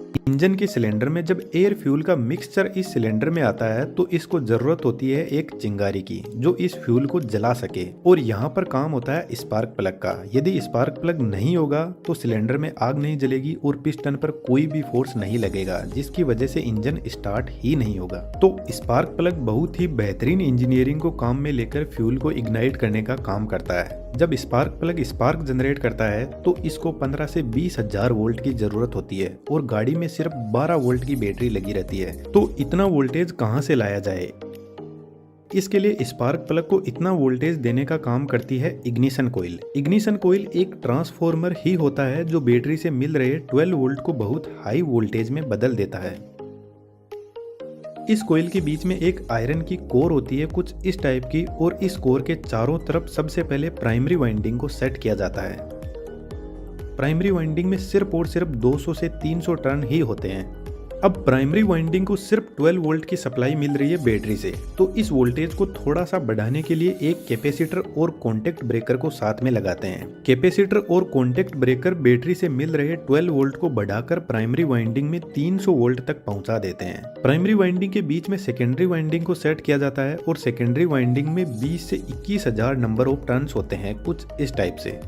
Engine के cylinder में जब एयर फ्यूल का मिक्सचर इस सिलेंडर में आता है तो इसको जरूरत होती है एक चिंगारी की जो इस फ्यूल को जला सके, और यहाँ पर काम होता है स्पार्क प्लग का। यदि स्पार्क प्लग नहीं होगा तो सिलेंडर में आग नहीं जलेगी और पिस्टन पर कोई भी फोर्स नहीं लगेगा, जिसकी वजह से इंजन स्टार्ट ही नहीं होगा। तो स्पार्क प्लग बहुत ही बेहतरीन इंजीनियरिंग को काम में लेकर फ्यूल को इग्नाइट करने का काम करता है। जब स्पार्क प्लग स्पार्क जनरेट करता है तो इसको 15 से 20 हजार वोल्ट की जरूरत होती है और गाड़ी में सिर्फ 12 वोल्ट की बैटरी लगी रहती है। तो इतना वोल्टेज कहां से लाया जाए? इसके लिए स्पार्क प्लग को इतना वोल्टेज देने का काम करती है इग्निशन कोयल। इग्निशन कोयल एक ट्रांसफॉर्मर ही होता है जो बैटरी से मिल रहे 12 वोल्ट को बहुत हाई वोल्टेज में बदल देता है। इस कोयल के बीच में एक आयरन की कोर होती है कुछ इस टाइप की, और इस कोर के चारों तरफ सबसे पहले प्राइमरी वाइंडिंग को सेट किया जाता है। प्राइमरी वाइंडिंग में सिर्फ और सिर्फ 200 से 300 टर्न ही होते हैं। अब प्राइमरी वाइंडिंग को सिर्फ 12 वोल्ट की सप्लाई मिल रही है बैटरी से, तो इस वोल्टेज को थोड़ा सा बढ़ाने के लिए एक कैपेसिटर और कॉन्टेक्ट ब्रेकर को साथ में लगाते हैं। कैपेसिटर और कॉन्टेक्ट ब्रेकर बैटरी से मिल रहे 12 वोल्ट को बढ़ाकर प्राइमरी वाइंडिंग में 300 वोल्ट तक पहुंचा देते हैं। प्राइमरी वाइंडिंग के बीच में सेकेंडरी वाइंडिंग को सेट किया जाता है और सेकेंडरी वाइंडिंग में 20 से 21 हजार नंबर ऑफ टर्न्स होते हैं कुछ इस टाइप से।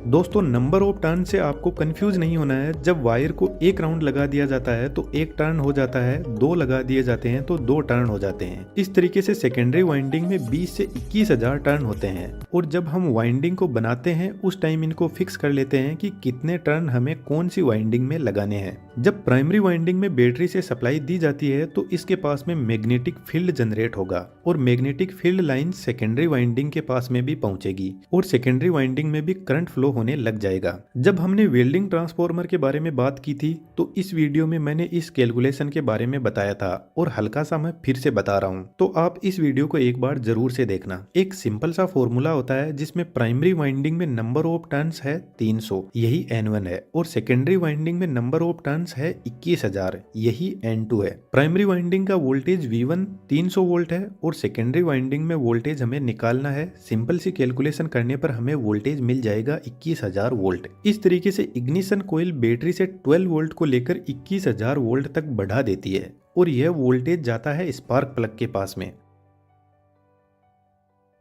दोस्तों, नंबर ऑफ टर्न से आपको कंफ्यूज नहीं होना है। जब वायर को एक राउंड लगा दिया जाता है तो एक टर्न हो जाता है, दो लगा दिए जाते हैं तो दो टर्न हो जाते हैं। इस तरीके से सेकेंडरी वाइंडिंग में 20 से 21 हजार टर्न होते हैं, और जब हम वाइंडिंग को बनाते हैं उस टाइम इनको फिक्स कर लेते हैं कि कितने टर्न हमें कौन सी वाइंडिंग में लगाने हैं। जब प्राइमरी वाइंडिंग में बैटरी से सप्लाई दी जाती है तो इसके पास में मैग्नेटिक फील्ड जनरेट होगा, और magnetic field line secondary winding के पास में भी पहुंचेगी और सेकेंडरी वाइंडिंग में भी करंट फ्लो होने लग जाएगा। जब हमने वेल्डिंग ट्रांसफार्मर के बारे में बात की थी तो इस वीडियो में मैंने इस कैलकुलेशन के बारे में बताया था, और हल्का सा मैं फिर से बता रहा हूँ, तो आप इस वीडियो को एक बार जरूर से देखना। एक सिंपल सा फॉर्मूला होता है जिसमें प्राइमरी वाइंडिंग में नंबर ऑफ टर्न्स है 300, यही N1 है, और सेकेंडरी वाइंडिंग में नंबर ऑफ टर्न्स है 21,000, यही N2 है। प्राइमरी वाइंडिंग का वोल्टेज V1 300 वोल्ट है और सेकेंडरी वाइंडिंग में वोल्टेज हमें निकालना है। सिंपल सी कैलकुलेशन करने पर हमें वोल्टेज मिल जाएगा 21,000 वोल्ट। इस तरीके से इग्निशन कोयल बैटरी से 12 वोल्ट को लेकर 21,000 वोल्ट तक बढ़ा देती है, और यह वोल्टेज जाता है स्पार्क प्लग के पास में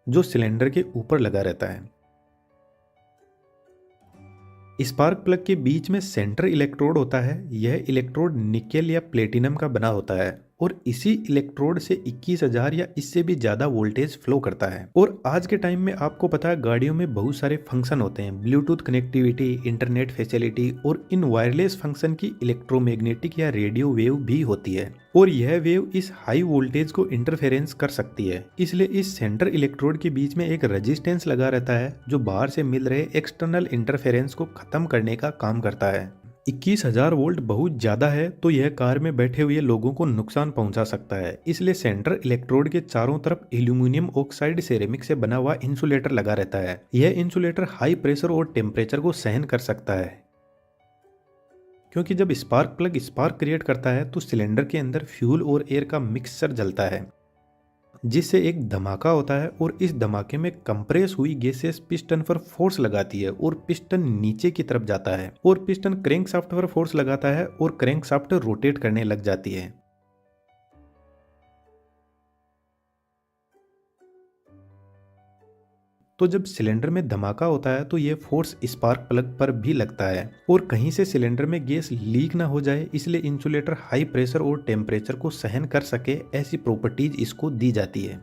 जो सिलेंडर के ऊपर लगा रहता है। स्पार्क प्लग के बीच में सेंटर इलेक्ट्रोड होता है। यह इलेक्ट्रोड निकेल या प्लेटिनम का बना होता है, और इसी इलेक्ट्रोड से 21,000 या इससे भी ज्यादा वोल्टेज फ्लो करता है। और आज के टाइम में आपको पता है गाड़ियों में बहुत सारे फंक्शन होते हैं, ब्लूटूथ कनेक्टिविटी, इंटरनेट फैसिलिटी, और इन वायरलेस फंक्शन की इलेक्ट्रोमैग्नेटिक या रेडियो वेव भी होती है, और यह वेव इस हाई वोल्टेज को इंटरफेरेंस कर सकती है। इसलिए इस सेंटर इलेक्ट्रोड के बीच में एक रेजिस्टेंस लगा रहता है जो बाहर से मिल रहे एक्सटर्नल इंटरफेरेंस को खत्म करने का काम करता है। 21,000 वोल्ट बहुत ज्यादा है, तो यह कार में बैठे हुए लोगों को नुकसान पहुंचा सकता है। इसलिए सेंटर इलेक्ट्रोड के चारों तरफ एल्यूमिनियम ऑक्साइड सेरेमिक से बना हुआ इंसुलेटर लगा रहता है। यह इंसुलेटर हाई प्रेशर और टेम्परेचर को सहन कर सकता है, क्योंकि जब स्पार्क प्लग स्पार्क क्रिएट करता है तो सिलेंडर के अंदर फ्यूल और एयर का मिक्सचर जलता है, जिससे एक धमाका होता है, और इस धमाके में कंप्रेस हुई गैसेस पिस्टन पर फोर्स लगाती है और पिस्टन नीचे की तरफ जाता है, और पिस्टन क्रैंकशाफ्ट पर फोर्स लगाता है और क्रैंकशाफ्ट रोटेट करने लग जाती है। तो जब सिलेंडर में धमाका होता है तो ये फोर्स स्पार्क प्लग पर भी लगता है, और कहीं से सिलेंडर में गैस लीक ना हो जाए इसलिए इंसुलेटर हाई प्रेशर और टेम्परेचर को सहन कर सके, ऐसी प्रॉपर्टीज इसको दी जाती है।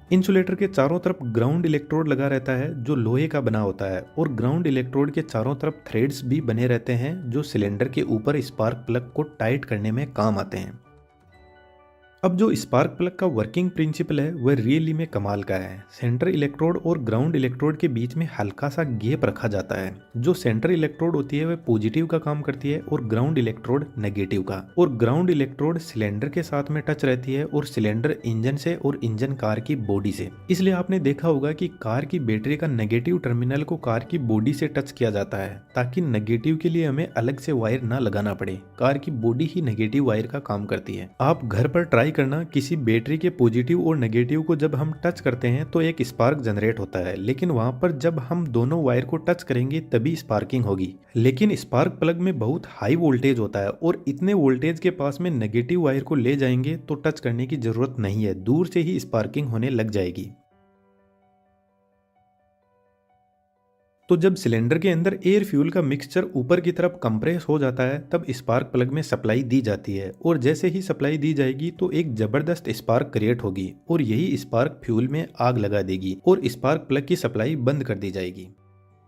इंसुलेटर के चारों तरफ ग्राउंड इलेक्ट्रोड लगा रहता है जो लोहे का बना होता है, और ग्राउंड इलेक्ट्रोड के चारों तरफ थ्रेड्स भी बने रहते हैं जो सिलेंडर के ऊपर स्पार्क प्लग को टाइट करने में काम आते हैं। अब जो स्पार्क प्लग का वर्किंग प्रिंसिपल है वह रियली में कमाल का है। सेंटर इलेक्ट्रोड और ग्राउंड इलेक्ट्रोड के बीच में हल्का सा गैप रखा जाता है। जो सेंटर इलेक्ट्रोड होती है वह पॉजिटिव का काम करती है और ग्राउंड इलेक्ट्रोड नेगेटिव का, और ग्राउंड इलेक्ट्रोड सिलेंडर के साथ में टच रहती है और सिलेंडर इंजन से और इंजन कार की बॉडी से। इसलिए आपने देखा होगा कि कार की बैटरी का नेगेटिव टर्मिनल को कार की बॉडी से टच किया जाता है, ताकि नेगेटिव के लिए हमें अलग से वायर ना लगाना पड़े। कार की बॉडी ही नेगेटिव वायर का काम करती है। आप घर पर ट्राई करना, किसी बैटरी के पॉजिटिव और नेगेटिव को जब हम टच करते हैं तो एक स्पार्क जनरेट होता है, लेकिन वहां पर जब हम दोनों वायर को टच करेंगे तभी स्पार्किंग होगी। लेकिन स्पार्क प्लग में बहुत हाई वोल्टेज होता है और इतने वोल्टेज के पास में नेगेटिव वायर को ले जाएंगे तो टच करने की जरूरत नहीं है, दूर से ही स्पार्किंग होने लग जाएगी। तो जब सिलेंडर के अंदर एयर फ्यूल का मिक्सचर ऊपर की तरफ कंप्रेस हो जाता है तब स्पार्क प्लग में सप्लाई दी जाती है, और जैसे ही सप्लाई दी जाएगी तो एक जबरदस्त स्पार्क क्रिएट होगी और यही स्पार्क फ्यूल में आग लगा देगी और स्पार्क प्लग की सप्लाई बंद कर दी जाएगी।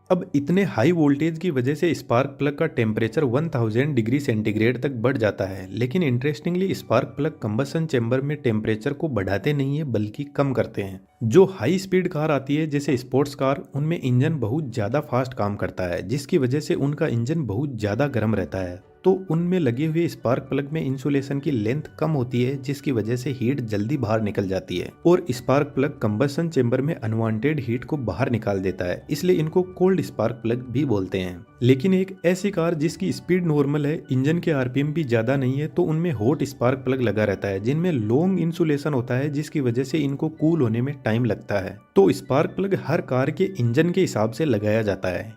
अब इतने हाई वोल्टेज की वजह से स्पार्क प्लग का टेम्परेचर 1000 डिग्री सेंटीग्रेड तक बढ़ जाता है, लेकिन interestingly spark plug combustion chamber में टेम्परेचर को बढ़ाते नहीं है बल्कि कम करते हैं। जो हाई स्पीड कार आती है जैसे स्पोर्ट्स कार, उनमें इंजन बहुत ज़्यादा फास्ट काम करता है जिसकी वजह से उनका इंजन बहुत ज़्यादा गर्म रहता है, तो उनमें लगे हुए स्पार्क प्लग में इंसुलेशन की लेंथ कम होती है जिसकी वजह से हीट जल्दी बाहर निकल जाती है और स्पार्क प्लग कंबसन चेंबर में अनवांटेड हीट को बाहर निकाल देता है, इसलिए इनको कोल्ड स्पार्क प्लग भी बोलते हैं। लेकिन एक ऐसी कार जिसकी स्पीड नॉर्मल है, इंजन के आरपीएम भी ज्यादा नहीं है, तो उनमें हॉट स्पार्क प्लग लगा रहता है जिनमें लॉन्ग इंसुलेशन होता है जिसकी वजह से इनको कूल होने में टाइम लगता है। तो स्पार्क प्लग हर कार के इंजन के हिसाब से लगाया जाता है।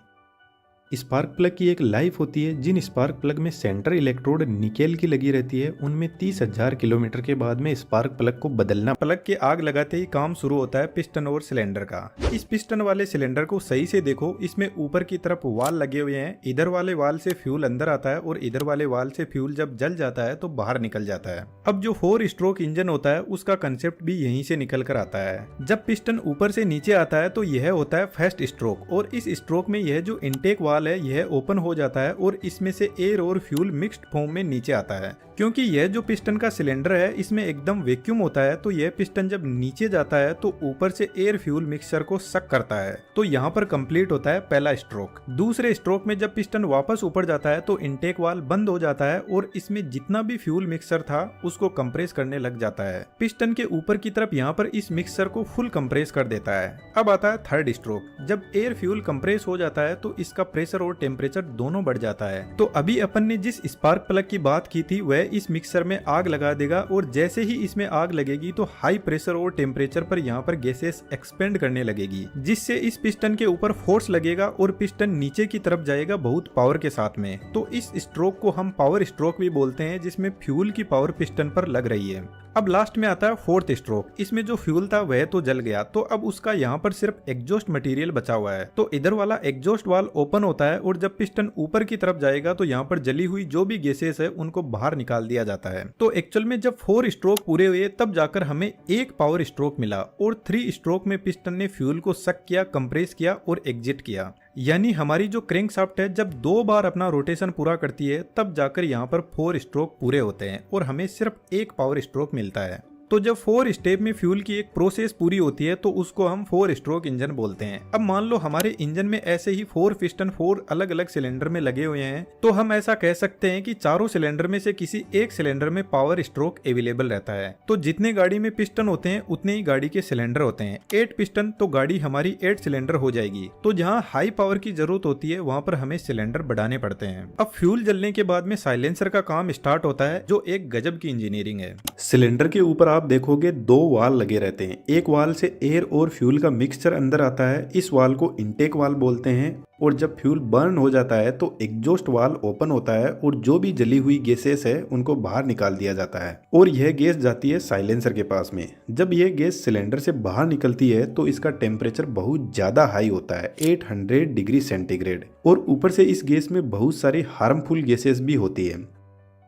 स्पार्क प्लग की एक लाइफ होती है। जिन स्पार्क प्लग में सेंटर इलेक्ट्रोड निकेल की लगी रहती है उनमें 30,000 किलोमीटर के बाद में स्पार्क प्लग को बदलना। प्लग के आग लगाते ही काम शुरू होता है पिस्टन और सिलेंडर का। इस पिस्टन वाले सिलेंडर को सही से देखो, इसमें ऊपर की तरफ वाल लगे हुए हैं। इधर वाले वाल से फ्यूल अंदर आता है और इधर वाले वाल से फ्यूल जब जल जाता है तो बाहर निकल जाता है। अब जो 4 स्ट्रोक इंजन होता है उसका कंसेप्ट भी यहीं से निकल कर आता है। जब पिस्टन ऊपर से नीचे आता है तो यह होता है फर्स्ट स्ट्रोक, और इस स्ट्रोक में यह जो इनटेक वाल है यह ओपन हो जाता है और इसमें से एयर और फ्यूल मिक्स्ड फॉर्म में नीचे आता है। क्योंकि यह जो पिस्टन का सिलेंडर है इसमें एकदम वैक्यूम होता है, तो यह पिस्टन जब नीचे जाता है तो ऊपर से एयर फ्यूल मिक्सचर को सक करता है। तो यहाँ पर कंप्लीट होता है पहला स्ट्रोक। दूसरे स्ट्रोक में जब पिस्टन वापस ऊपर जाता है तो इनटेक वाल्व बंद हो जाता है और इसमें जितना भी फ्यूल मिक्सचर था उसको कंप्रेस करने लग जाता है। पिस्टन के ऊपर की तरफ यहाँ पर इस मिक्सचर को फुल कंप्रेस कर देता है। अब आता है थर्ड स्ट्रोक। जब एयर फ्यूल कंप्रेस हो जाता है तो इसका प्रेशर और टेम्परेचर दोनों बढ़ जाता है। तो अभी अपन ने जिस स्पार्क प्लग की बात की थी वह इस मिक्सर में आग लगा देगा, और जैसे ही इसमें आग लगेगी तो हाई प्रेशर और टेम्परेचर पर यहाँ पर गैसेस एक्सपेंड करने लगेगी, जिससे इस पिस्टन के ऊपर फोर्स लगेगा और पिस्टन नीचे की तरफ जाएगा बहुत पावर के साथ में। तो इस स्ट्रोक को हम पावर स्ट्रोक भी बोलते हैं, जिसमें फ्यूल की पावर पिस्टन पर लग रही है। अब लास्ट में आता है फोर्थ स्ट्रोक। इसमें जो फ्यूल था वह तो जल गया, तो अब उसका यहाँ पर सिर्फ एग्जॉस्ट मटेरियल बचा हुआ है। तो इधर वाला एग्जॉस्ट वाल्व ओपन होता है और जब पिस्टन ऊपर की तरफ जाएगा तो यहाँ पर जली हुई जो भी गैसेस है उनको बाहर निकाल दिया जाता है। तो एक्चुअल में जब 4 स्ट्रोक पूरे हुए तब जाकर हमें एक पावर स्ट्रोक मिला, और 3 स्ट्रोक में पिस्टन ने फ्यूल को सक किया, कंप्रेस किया और एग्जिट किया। यानी हमारी जो क्रैंकशाफ्ट है जब 2 बार अपना रोटेशन पूरा करती है तब जाकर यहाँ पर 4 स्ट्रोक पूरे होते हैं और हमें सिर्फ एक पावर स्ट्रोक मिलता है। तो जब 4 स्टेप में फ्यूल की एक प्रोसेस पूरी होती है तो उसको हम 4 स्ट्रोक इंजन बोलते हैं। अब मान लो हमारे इंजन में ऐसे ही 4 पिस्टन 4 अलग अलग सिलेंडर में लगे हुए हैं, तो हम ऐसा कह सकते हैं कि चारों सिलेंडर में से किसी एक सिलेंडर में पावर स्ट्रोक अवेलेबल रहता है। तो जितने गाड़ी में पिस्टन होते हैं उतने ही गाड़ी के सिलेंडर होते हैं। 8 पिस्टन तो गाड़ी हमारी 8 सिलेंडर हो जाएगी। तो जहाँ हाई पावर की जरूरत होती है वहाँ पर हमें सिलेंडर बढ़ाने पड़ते हैं। अब फ्यूल जलने के बाद में साइलेंसर का काम स्टार्ट होता है, जो एक गजब की इंजीनियरिंग है। सिलेंडर के ऊपर आप देखोगे 2 वाल लगे रहते हैं। एक वाल से एयर और फ्यूल का मिक्सचर अंदर आता है, इस वाल को इनटेक वाल बोलते हैं। और जब फ्यूल बर्न हो जाता है तो एग्जॉस्ट वाल ओपन होता है और जो भी जली हुई गैसेस है उनको बाहर निकाल दिया जाता है, और यह गैस जाती है साइलेंसर के पास में। जब यह गैस सिलेंडर से बाहर निकलती है तो इसका टेम्परेचर बहुत ज्यादा हाई होता है, 800 डिग्री सेंटीग्रेड, और ऊपर से इस गैस में बहुत सारी हार्मफुल गैसेस भी होती है।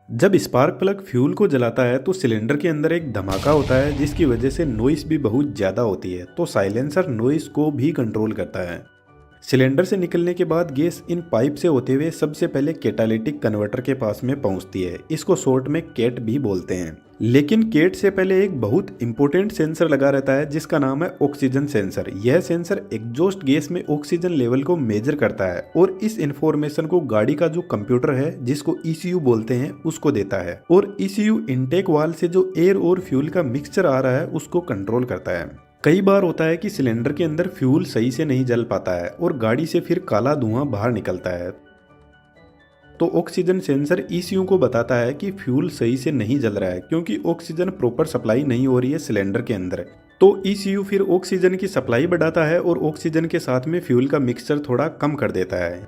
जब स्पार्क प्लग फ्यूल को जलाता है तो सिलेंडर के अंदर एक धमाका होता है जिसकी वजह से नॉइस भी बहुत ज़्यादा होती है। तो साइलेंसर नॉइस को भी कंट्रोल करता है। सिलेंडर से निकलने के बाद गैस इन पाइप से होते हुए सबसे पहले कैटालिटिक कन्वर्टर के पास में पहुंचती है। इसको शॉर्ट में कैट भी बोलते हैं। लेकिन कैट से पहले एक बहुत इंपॉर्टेंट सेंसर लगा रहता है जिसका नाम है ऑक्सीजन सेंसर। यह सेंसर एग्जॉस्ट गैस में ऑक्सीजन लेवल को मेजर करता है और इस इंफॉर्मेशन को गाड़ी का जो कंप्यूटर है जिसको ECU बोलते हैं उसको देता है, और ECU इनटेक वाल्व से जो एयर और फ्यूल का मिक्सचर आ रहा है उसको कंट्रोल करता है। कई बार होता है कि सिलेंडर के अंदर फ्यूल सही से नहीं जल पाता है और गाड़ी से फिर काला धुआं बाहर निकलता है। तो ऑक्सीजन सेंसर ईसीयू को बताता है कि फ्यूल सही से नहीं जल रहा है क्योंकि ऑक्सीजन प्रॉपर सप्लाई नहीं हो रही है सिलेंडर के अंदर। तो ईसीयू फिर ऑक्सीजन की सप्लाई बढ़ाता है और ऑक्सीजन के साथ में फ्यूल का मिक्सचर थोड़ा कम कर देता है।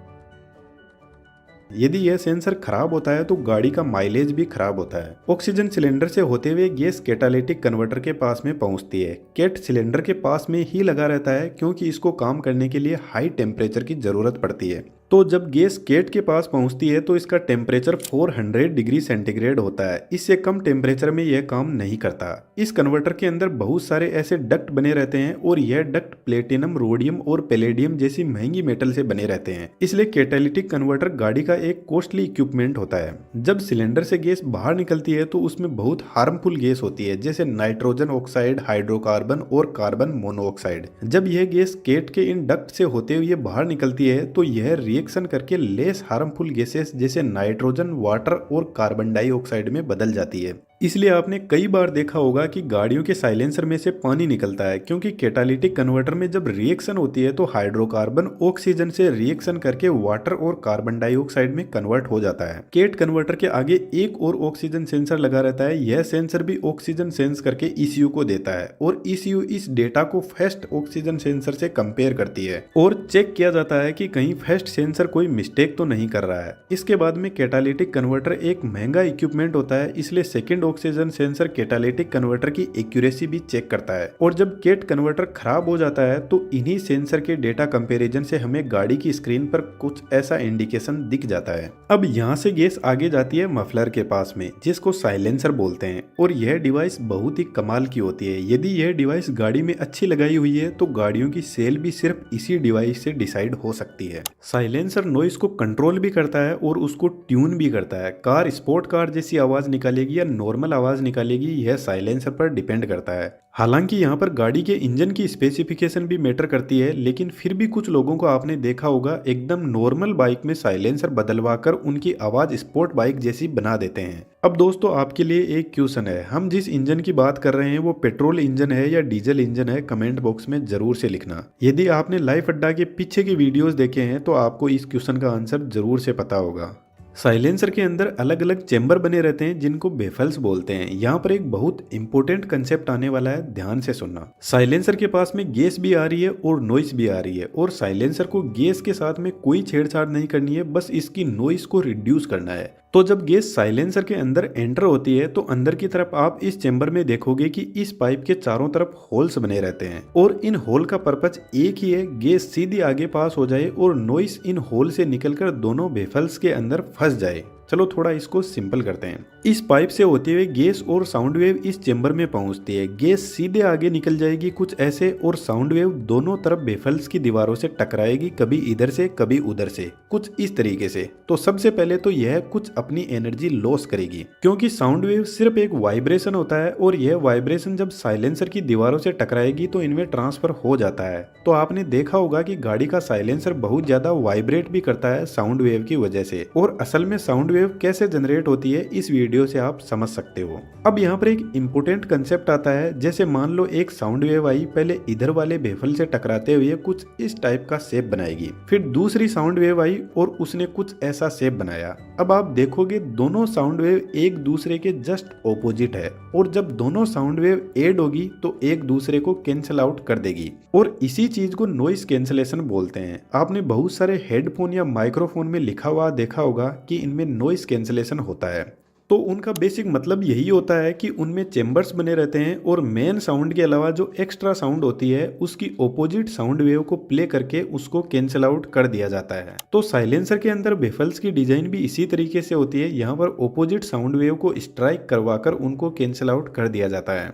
यदि यह सेंसर खराब होता है तो गाड़ी का माइलेज भी खराब होता है। ऑक्सीजन सिलेंडर से होते हुए गैस कैटालिटिक कन्वर्टर के पास में पहुंचती है। कैट सिलेंडर के पास में ही लगा रहता है क्योंकि इसको काम करने के लिए हाई टेम्परेचर की जरूरत पड़ती है। तो जब गैस कैट के पास पहुंचती है तो इसका टेम्परेचर 400 डिग्री सेंटीग्रेड होता है। इससे कम टेम्परेचर में यह काम नहीं करता। इस कन्वर्टर के अंदर बहुत सारे ऐसे डक्ट बने रहते हैं और यह डक्ट प्लेटिनम, रोडियम और पैलेडियम जैसी महंगी मेटल से बने रहते हैं। इसलिए कैटालिटिक कन्वर्टर गाड़ी का एक कॉस्टली इक्विपमेंट होता है। जब सिलेंडर से गैस बाहर निकलती है तो उसमें बहुत हार्मफुल गैस होती है जैसे नाइट्रोजन ऑक्साइड, हाइड्रोकार्बन और कार्बन मोनोऑक्साइड। जब यह गैस कैट के इन डक्ट से होते हुए बाहर निकलती है तो यह रिएक्शन करके लेस हार्मफुल गैसेस जैसे नाइट्रोजन, वाटर और कार्बन डाइऑक्साइड में बदल जाती है। इसलिए आपने कई बार देखा होगा कि गाड़ियों के साइलेंसर में से पानी निकलता है क्योंकि कैटालिटिक कन्वर्टर में जब रिएक्शन होती है तो हाइड्रोकार्बन ऑक्सीजन से रिएक्शन करके वाटर और कार्बन डाइऑक्साइड में कन्वर्ट हो जाता है। कैट कन्वर्टर के आगे एक और ऑक्सीजन सेंसर लगा रहता है। यह सेंसर भी ऑक्सीजन सेंस करके ईसीयू को देता है और ईसीयू इस डेटा को फर्स्ट ऑक्सीजन सेंसर से कंपेयर करती है और चेक किया जाता है कि कहीं फर्स्ट सेंसर कोई मिस्टेक तो नहीं कर रहा है। इसके बाद में कैटालिटिक कन्वर्टर एक महंगा इक्विपमेंट होता है, इसलिए second oxygen sensor catalytic converter की एक्यूरेसी भी चेक करता है। और जब कैट कन्वर्टर खराब हो जाता है तो इन्हीं सेंसर के डेटा कंपैरिजन से हमें गाड़ी की स्क्रीन पर कुछ ऐसा इंडिकेशन दिख जाता है। अब यहाँ से गैस आगे जाती है मफलर के पास में जिसको साइलेंसर बोलते हैं और यह डिवाइस बहुत ही कमाल की होती है। यदि यह डिवाइस गाड़ी में अच्छी लगाई हुई है तो गाड़ियों की सेल भी सिर्फ इसी डिवाइस से डिसाइड हो सकती है। साइलेंसर नॉइस को कंट्रोल भी करता है और उसको ट्यून भी करता है। कार स्पोर्ट कार जैसी आवाज निकालेगी या नॉर्मल आवाज निकालेगी, यह साइलेंसर पर डिपेंड करता है। हालांकि यहाँ पर गाड़ी के इंजन की स्पेसिफिकेशन भी मैटर करती है, लेकिन फिर भी कुछ लोगों को आपने देखा होगा एकदम नॉर्मल बाइक में साइलेंसर बदलवा कर उनकी आवाज स्पोर्ट बाइक जैसी बना देते हैं। अब दोस्तों आपके लिए एक क्वेश्चन है, हम जिस इंजन की बात कर रहे हैं वो पेट्रोल इंजन है या डीजल इंजन है? कमेंट बॉक्स में जरूर से लिखना। यदि आपने लाइफ अड्डा के पीछे के वीडियोस देखे हैं तो आपको इस क्वेश्चन का आंसर जरूर से पता होगा। साइलेंसर के अंदर अलग अलग चेंबर बने रहते हैं जिनको बेफल्स बोलते हैं। यहाँ पर एक बहुत इंपॉर्टेंट कंसेप्ट आने वाला है, ध्यान से सुनना। साइलेंसर के पास में गैस भी आ रही है और नॉइस भी आ रही है और साइलेंसर को गैस के साथ में कोई छेड़छाड़ नहीं करनी है, बस इसकी नॉइस को रिड्यूस करना है। तो जब गैस साइलेंसर के अंदर एंटर होती है तो अंदर की तरफ आप इस चेंबर में देखोगे कि इस पाइप के चारों तरफ होल्स बने रहते हैं और इन होल का पर्पज एक ही है, गैस सीधी आगे पास हो जाए और नॉइस इन होल से निकलकर दोनों बेफल्स के अंदर फंस जाए। चलो थोड़ा इसको सिंपल करते हैं। इस पाइप से होते हुए गैस और साउंड वेव इस चेंबर में पहुंचती है। गैस सीधे आगे निकल जाएगी कुछ ऐसे और साउंड वेव दोनों तरफ बेफल्स की दीवारों से टकराएगी, कभी इधर से कभी उधर से, कुछ इस तरीके से। तो सबसे पहले तो यह कुछ अपनी एनर्जी लॉस करेगी क्योंकि साउंड वेव सिर्फ एक वाइब्रेशन होता है और यह वाइब्रेशन जब साइलेंसर की दीवारों से टकराएगी तो इनमें ट्रांसफर हो जाता है। तो आपने देखा होगा कि गाड़ी का साइलेंसर बहुत ज्यादा वाइब्रेट भी करता है साउंड वेव की वजह से। और असल में साउंड वेव कैसे जनरेट होती है इस वीडियो से आप समझ सकते हो। अब यहाँ पर एक इम्पोर्टेंट कंसेप्ट आता है, जैसे मान लो एक साउंड वेव आई, पहले इधर वाले बेफल से टकराते हुए कुछ इस टाइप का शेप बनाएगी, फिर दूसरी साउंड वेव आई और उसने कुछ ऐसा शेप बनाया। अब आप देखोगे दोनों साउंड वेव एक दूसरे के जस्ट ऑपोजिट है और जब दोनों साउंड वेव एड होगी तो एक दूसरे को कैंसिल आउट कर देगी और इसी चीज को नॉइस कैंसिलेशन बोलते हैं। आपने बहुत सारे हेडफोन या माइक्रोफोन में लिखा हुआ देखा होगा कि इनमें नॉइस कैंसिलेशन होता है। तो उनका बेसिक मतलब यही होता है कि उनमें चेंबर्स बने रहते हैं और मेन साउंड के अलावा जो एक्स्ट्रा साउंड होती है उसकी ऑपोजिट साउंड वेव को प्ले करके उसको कैंसिल आउट कर दिया जाता है। तो साइलेंसर के अंदर बेफल्स की डिजाइन भी इसी तरीके से होती है। यहाँ पर ऑपोजिट साउंड वेव को स्ट्राइक करवाकर उनको कैंसिल आउट कर दिया जाता है।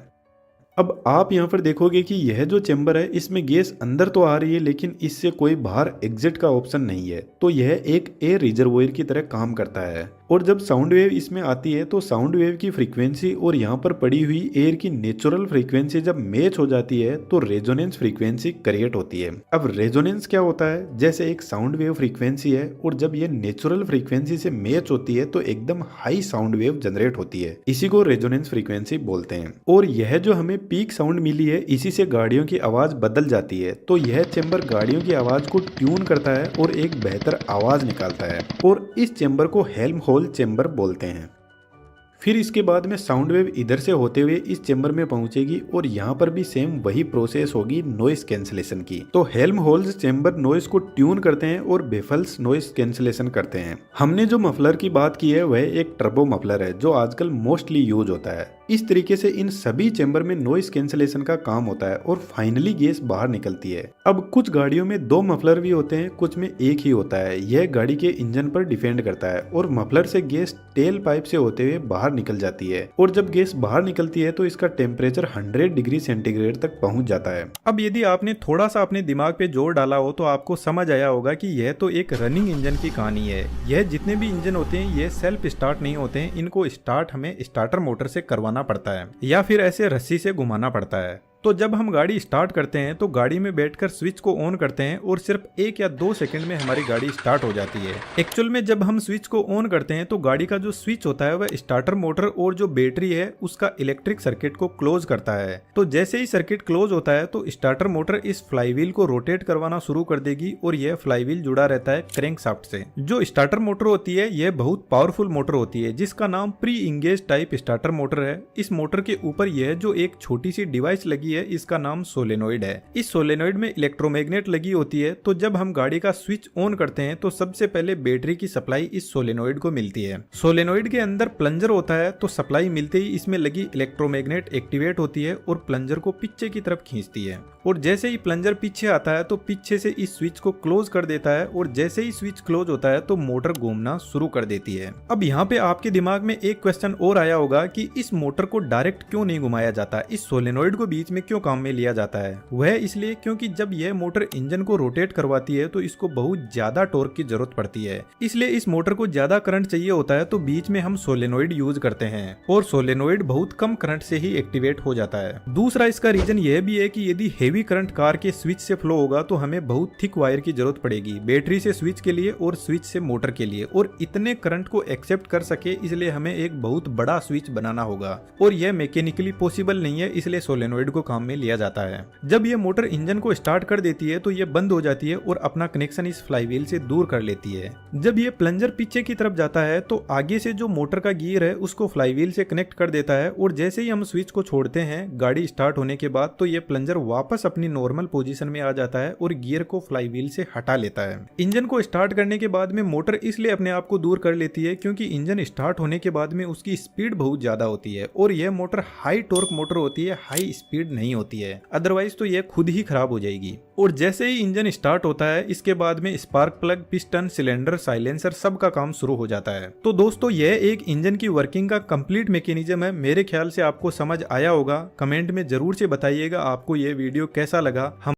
अब आप यहाँ पर देखोगे कि यह जो चेंबर है इसमें गैस अंदर तो आ रही है लेकिन इससे कोई बाहर एग्जिट का ऑप्शन नहीं है। तो यह एक एयर रिजर्वोयर की तरह काम करता है और जब साउंड वेव इसमें आती है तो साउंड वेव की फ्रीक्वेंसी और यहाँ पर पड़ी हुई एयर की नेचुरल फ्रीक्वेंसी जब मैच हो जाती है तो रेजोनेंस फ्रीक्वेंसी क्रिएट होती है। अब रेजोनेंस क्या होता है, जैसे एक साउंड वेव फ्रीक्वेंसी है और जब ये नेचुरल फ्रीक्वेंसी से मैच होती है तो एकदम हाई साउंड वेव जनरेट होती है, इसी को रेजोनेंस फ्रीक्वेंसी बोलते हैं। और यह जो हमें पीक साउंड मिली है इसी से गाड़ियों की आवाज बदल जाती है। तो यह चेंबर गाड़ियों की आवाज को ट्यून करता है और एक बेहतर आवाज निकालता है और इस चेंबर को हेल्महोल्ट्ज चेंबर बोलते हैं। फिर इसके बाद में साउंड वेव इधर से होते हुए इस चेंबर में पहुंचेगी और यहाँ पर भी सेम वही प्रोसेस होगी नॉइस कैंसिलेशन की। तो हेल्महोल्ट्ज चेंबर नॉइस को ट्यून करते हैं और बेफल्स नॉइस कैंसिलेशन करते हैं। हमने जो मफलर की बात की है वह एक टर्बो मफलर है जो आजकल मोस्टली यूज होता है। इस तरीके से इन सभी चेंबर में नॉइस कैंसिलेशन का काम होता है और फाइनली गैस बाहर निकलती है। अब कुछ गाड़ियों में 2 मफलर भी होते हैं, कुछ में एक ही होता है। यह गाड़ी के इंजन पर डिपेंड करता है और मफलर से गैस टेल पाइप से होते हुए बाहर निकल जाती है और जब गैस बाहर निकलती है तो इसका टेम्परेचर 100 डिग्री सेंटीग्रेड तक पहुंच जाता है। अब यदि आपने थोड़ा सा अपने दिमाग पे जोर डाला हो तो आपको समझ आया होगा कि यह तो एक रनिंग इंजन की कहानी है। यह जितने भी इंजन होते हैं ये सेल्फ स्टार्ट नहीं होते हैं, इनको स्टार्ट हमें स्टार्टर मोटर से करवाना पड़ता है या फिर ऐसे रस्सी से घुमाना पड़ता है। तो जब हम गाड़ी स्टार्ट करते हैं तो गाड़ी में बैठकर स्विच को ऑन करते हैं और सिर्फ 1 या 2 सेकंड में हमारी गाड़ी स्टार्ट हो जाती है। एक्चुअल में जब हम स्विच को ऑन करते हैं तो गाड़ी का जो स्विच होता है वह स्टार्टर मोटर और जो बैटरी है उसका इलेक्ट्रिक सर्किट को क्लोज करता है। तो जैसे ही सर्किट क्लोज होता है तो स्टार्टर मोटर इस फ्लाईव्हील को रोटेट करवाना शुरू कर देगी और यह फ्लाईव्हील जुड़ा रहता है क्रैंकशाफ्ट से। जो स्टार्टर मोटर होती है यह बहुत पावरफुल मोटर होती है जिसका नाम pre engage type starter motor है। इस मोटर के ऊपर यह जो एक छोटी सी डिवाइस लगी है इसका नाम सोलेनोइड है। इस सोलेनोइड में इलेक्ट्रोमैग्नेट लगी होती है। तो जब हम गाड़ी का स्विच ऑन करते हैं तो सबसे पहले बैटरी की सप्लाई इस सोलेनोइड को मिलती है। सोलेनोइड के अंदर प्लंजर होता है तो सप्लाई मिलते ही इसमें लगी इलेक्ट्रोमैग्नेट एक्टिवेट होती है और प्लंजर को पीछे की तरफ खींचती है और जैसे ही प्लंजर पीछे आता है तो पीछे से इस स्विच को क्लोज कर देता है और जैसे ही स्विच क्लोज होता है तो मोटर घूमना शुरू कर देती है। अब यहाँ पे आपके दिमाग में एक क्वेश्चन और आया होगा कि इस मोटर को डायरेक्ट क्यों नहीं घुमाया जाता, इस सोलेनोइड को बीच में क्यों काम में लिया जाता है। वह इसलिए क्योंकि जब यह मोटर इंजन को रोटेट करवाती है तो इसको बहुत ज्यादा टॉर्क की जरूरत पड़ती है, इसलिए इस मोटर को ज्यादा करंट चाहिए होता है तो बीच में हम सोलेनोइड यूज करते हैं और सोलेनोइड बहुत कम करंट से ही एक्टिवेट हो जाता है। दूसरा इसका रीजन यह भी है कि यदि हेवी करंट कार के स्विच से फ्लो होगा तो हमें बहुत थिक वायर की जरूरत पड़ेगी, बैटरी से स्विच के लिए और स्विच से मोटर के लिए, और इतने करंट को एक्सेप्ट कर सके इसलिए हमें एक बहुत बड़ा स्विच बनाना होगा और यह मैकेनिकली पॉसिबल नहीं है, इसलिए सोलेनोइड को काम में लिया जाता है। जब यह मोटर इंजन को स्टार्ट कर देती है तो यह बंद हो जाती है और अपना कनेक्शन इस फ्लाईव्हील से दूर कर लेती है। जब यह प्लंजर पीछे की तरफ जाता है तो आगे से जो मोटर का गियर है उसको फ्लाईव्हील से कनेक्ट कर देता है और जैसे ही हम स्विच को छोड़ते हैं गाड़ी स्टार्ट होने के बाद तो यह प्लंजर वापस अपनी नॉर्मल पोजीशन में आ जाता है और गियर को फ्लाईव्हील से हटा लेता है। इंजन को स्टार्ट करने के बाद में मोटर इसलिए अपने आप को दूर कर लेती है क्योंकि इंजन स्टार्ट होने के बाद में उसकी स्पीड बहुत ज्यादा होती है और यह मोटर हाई टॉर्क मोटर होती है, हाई स्पीड नहीं होती है, अदरवाइज तो यह खुद ही खराब हो जाएगी। और जैसे ही इंजन स्टार्ट होता है इसके बाद में spark plug, piston, cylinder, silencer सब का काम शुरू हो जाता है। तो दोस्तों यह एक इंजन की वर्किंग का कंप्लीट मैकेनिज्म है। मेरे ख्याल से आपको समझ आया होगा। कमेंट में जरूर से बताइएगा आपको यह वीडियो कैसा लगा। हम